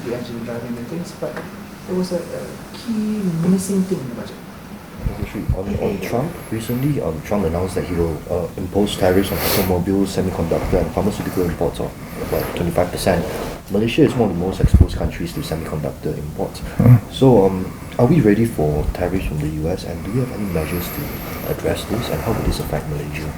the engine driving the things, but there was a key missing thing in the budget. On Trump, recently Trump announced that he will impose tariffs on automobiles, semiconductor and pharmaceutical imports of about 25%. Malaysia is one of the most exposed countries to semiconductor imports. So are we ready for tariffs from the US, and do we have any measures to address this, and how would this affect Malaysia?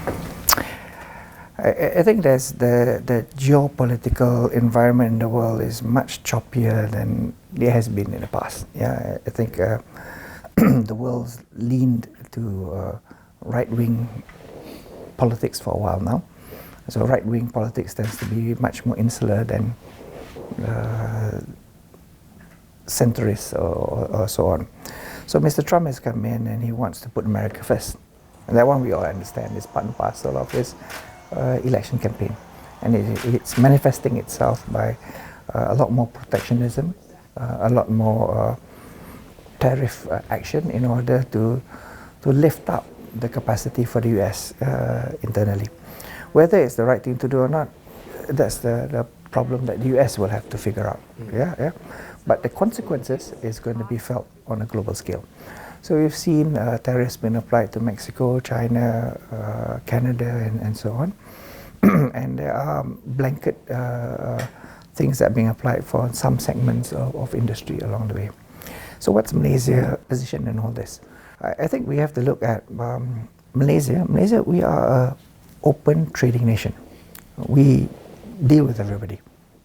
I think there's the geopolitical environment in the world is much choppier than it has been in the past. Yeah, I think the world's leaned to right-wing politics for a while now. So right-wing politics tends to be much more insular than centrist or so on. So Mr. Trump has come in and he wants to put America first. And that one we all understand is part and parcel of his election campaign. And it's manifesting itself by a lot more protectionism, a lot more tariff action in order to lift up the capacity for the US internally. Whether it's the right thing to do or not, that's the problem that the US will have to figure out. But the consequences is going to be felt on a global scale. So we've seen tariffs being applied to Mexico, China, Canada, and so on. And there are blanket things that are being applied for some segments of industry along the way. So what's Malaysia's position in all this? I think we have to look at Malaysia. Malaysia, we are an open trading nation. We deal with everybody.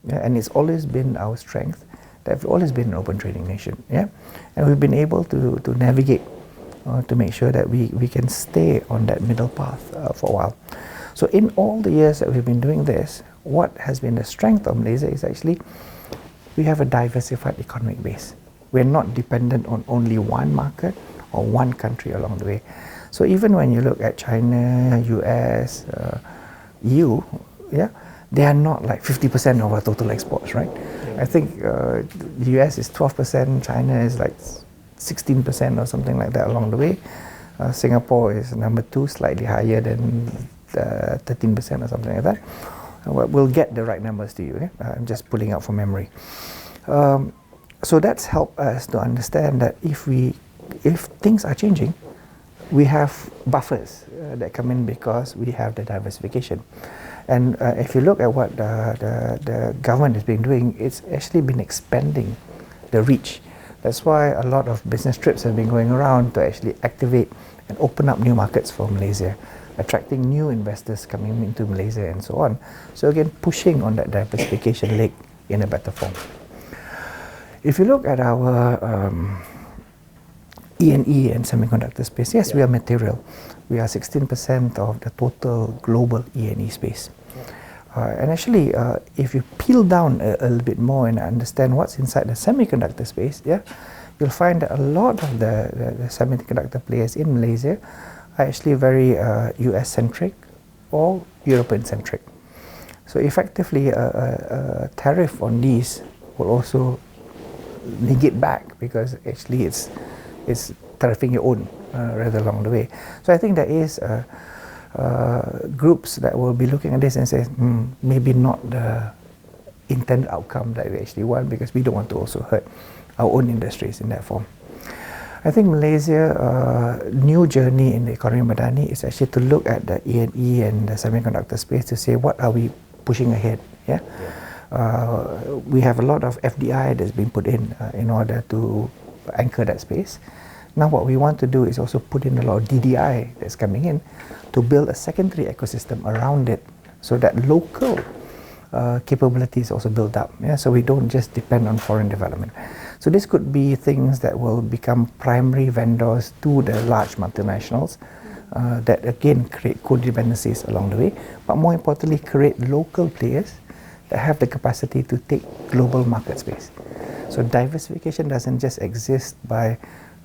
And it's always been our strength that we've always been an open trading nation. And we've been able to navigate to make sure that we can stay on that middle path for a while. So in all the years that we've been doing this, what has been the strength of Malaysia is actually we have a diversified economic base. We're not dependent on only one market or one country along the way. So even when you look at China, US, EU, they are not like 50% of our total exports, right? I think the US is 12%, China is like 16% or something like that along the way. Singapore is number 2, slightly higher than 13% or something like that. We'll get the right numbers to you. I'm just pulling out from memory. So that's helped us to understand that if things are changing, we have buffers that come in because we have the diversification. And if you look at what the government has been doing, it's actually been expanding the reach. That's why a lot of business trips have been going around to actually activate and open up new markets for Malaysia, attracting new investors coming into Malaysia and so on. So again, pushing on that diversification leg in a better form. If you look at our E&E and semiconductor space, yes, we are material. We are 16% of the total global E&E space. And actually, if you peel down a little bit more and understand what's inside the semiconductor space, you'll find that a lot of the semiconductor players in Malaysia are actually very US-centric or European-centric. So effectively, a tariff on these will also negate back because actually it's tariffing your own rather along the way. So I think there is groups that will be looking at this and say, maybe not the intended outcome that we actually want, because we don't want to also hurt our own industries in that form. I think Malaysia new journey in the economy of Madani is actually to look at the E&E and the semiconductor space to say what are we pushing ahead. We have a lot of FDI that's been put in order to anchor that space. Now what we want to do is also put in a lot of DDI that's coming in to build a secondary ecosystem around it so that local capability is also built up. So we don't just depend on foreign development. So this could be things that will become primary vendors to the large multinationals that again create codependencies along the way, but more importantly create local players that have the capacity to take global market space. So diversification doesn't just exist by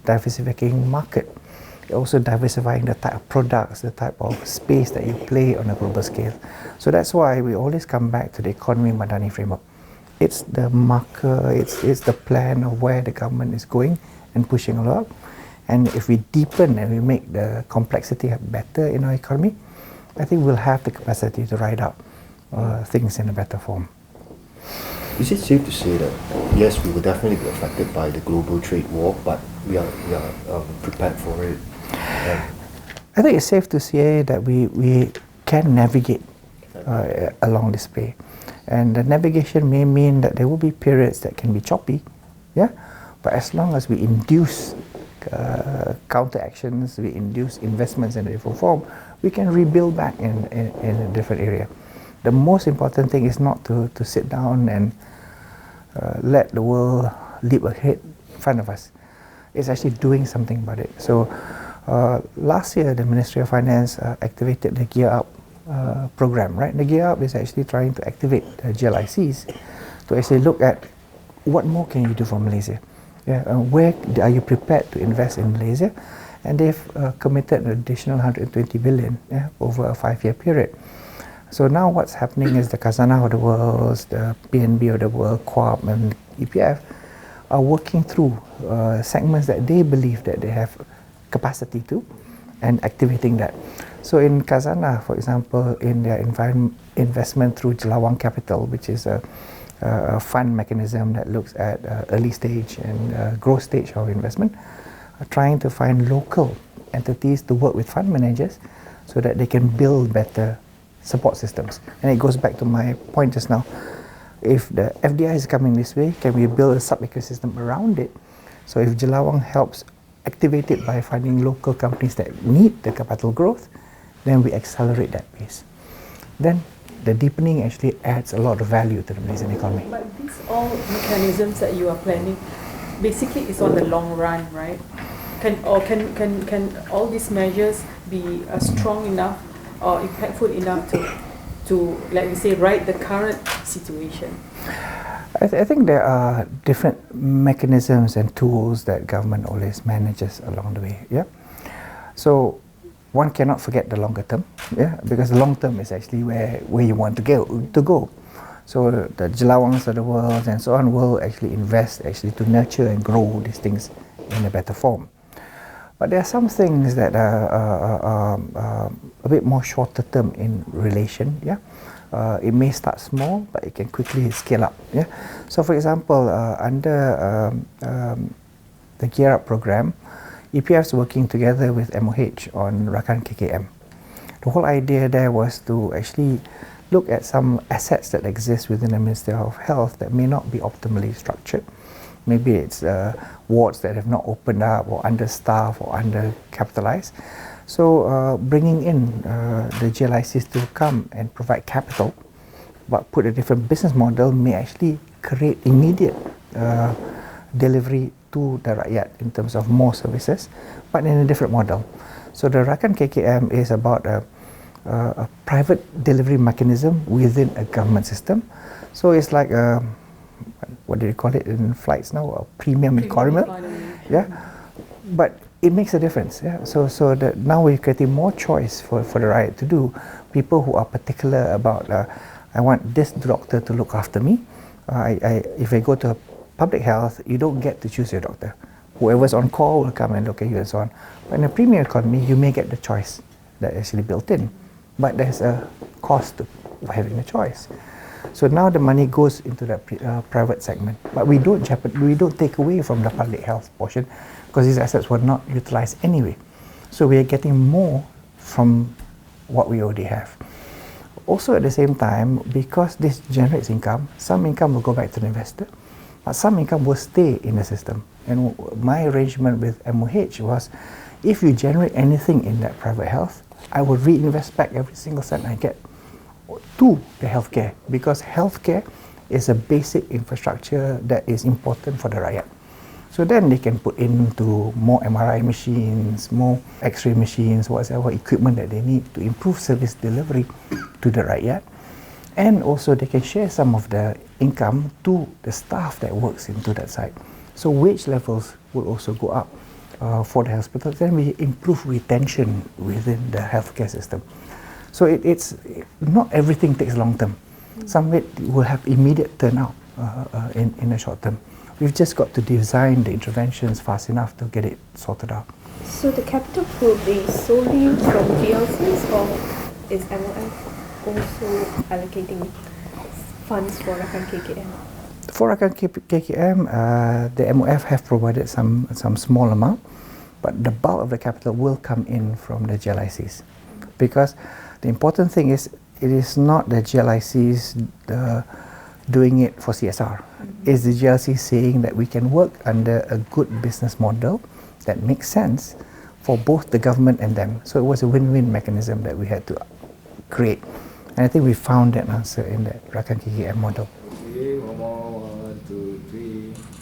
diversifying market, also diversifying the type of products, the type of space that you play on a global scale. So that's why we always come back to the economy Madani framework. It's the marker, it's the plan of where the government is going and pushing a lot. And if we deepen and we make the complexity better in our economy, I think we'll have the capacity to ride out things in a better form. Is it safe to say that, yes, we will definitely be affected by the global trade war, but we are prepared for it? I think it's safe to say that we can navigate along this way. And the navigation may mean that there will be periods that can be choppy, yeah? But as long as we induce counter actions, we induce investments in a different form, we can rebuild back in a different area. The most important thing is not to sit down and let the world leap ahead in front of us. It's actually doing something about it. So last year, the Ministry of Finance activated the Gear Up program, right? The Gear Up is actually trying to activate the GLICs to actually look at what more can you do for Malaysia. Yeah, where are you prepared to invest in Malaysia? And they've committed an additional 120 billion over a 5-year period. So now what's happening is the Khazanah of the world, the PNB of the world, QAP and EPF are working through segments that they believe that they have capacity to and activating that. So in Khazanah, for example, in their investment through Jelawang Capital, which is a fund mechanism that looks at early stage and growth stage of investment, are trying to find local entities to work with fund managers so that they can build better support systems. And it goes back to my point just now. If the FDI is coming this way, can we build a sub-ecosystem around it? So if Jelawang helps activate it by finding local companies that need the capital growth, then we accelerate that pace. Then the deepening actually adds a lot of value to the Malaysian economy. But these all mechanisms that you are planning, basically it's on the long run, right? Can all these measures be strong enough or impactful enough to, like we say, right the current situation? I think there are different mechanisms and tools that government always manages along the way. Yeah. So one cannot forget the longer term, yeah, because the long term is actually where you want to go. So the Jelawangs of the world and so on will actually invest to nurture and grow these things in a better form. But there are some things that are a bit more shorter term in relation. Yeah, it may start small, but it can quickly scale up. Yeah. So for example, under the Gear Up program, EPF is working together with MOH on Rakan KKM. The whole idea there was to actually look at some assets that exist within the Ministry of Health that may not be optimally structured. Maybe it's wards that have not opened up or understaffed or undercapitalized. So bringing in the GLICs to come and provide capital, but put a different business model may actually create immediate delivery to the rakyat in terms of more services, but in a different model. So the Rakan KKM is about a private delivery mechanism within a government system. So it's like what do you call it in flights now? A premium economy. Yeah, but it makes a difference. Yeah, so that now we're creating more choice for the riot to do. People who are particular about I want this doctor to look after me. If I go to public health, you don't get to choose your doctor. Whoever's on call will come and look at you and so on. But in a premium economy, you may get the choice that is actually built in. But there's a cost to having a choice. So now the money goes into that private segment. But we don't take away from the public health portion because these assets were not utilized anyway. So we are getting more from what we already have. Also at the same time, because this generates income, some income will go back to the investor, but some income will stay in the system. And my arrangement with MOH was, if you generate anything in that private health, I will reinvest back every single cent I get to the healthcare, because healthcare is a basic infrastructure that is important for the rakyat. So then they can put into more MRI machines, more X-ray machines, whatever equipment that they need to improve service delivery to the rakyat. And also they can share some of the income to the staff that works into that site. So wage levels will also go up for the hospitals. Then we improve retention within the healthcare system. So it's not everything takes long term. Some of it will have immediate turnout in the short term. We've just got to design the interventions fast enough to get it sorted out. So the capital will be solely from GLCs, or is MOF also allocating funds for Rakan KKM? For Rakan KKM, the MOF have provided some small amount, but the bulk of the capital will come in from the GLICs. Because the important thing is, it is not the GLICs doing it for CSR. It's the GLIC saying that we can work under a good business model that makes sense for both the government and them. So it was a win-win mechanism that we had to create. And I think we found that answer in the Rakan KKM model. Okay, one more, 1, 2, 3.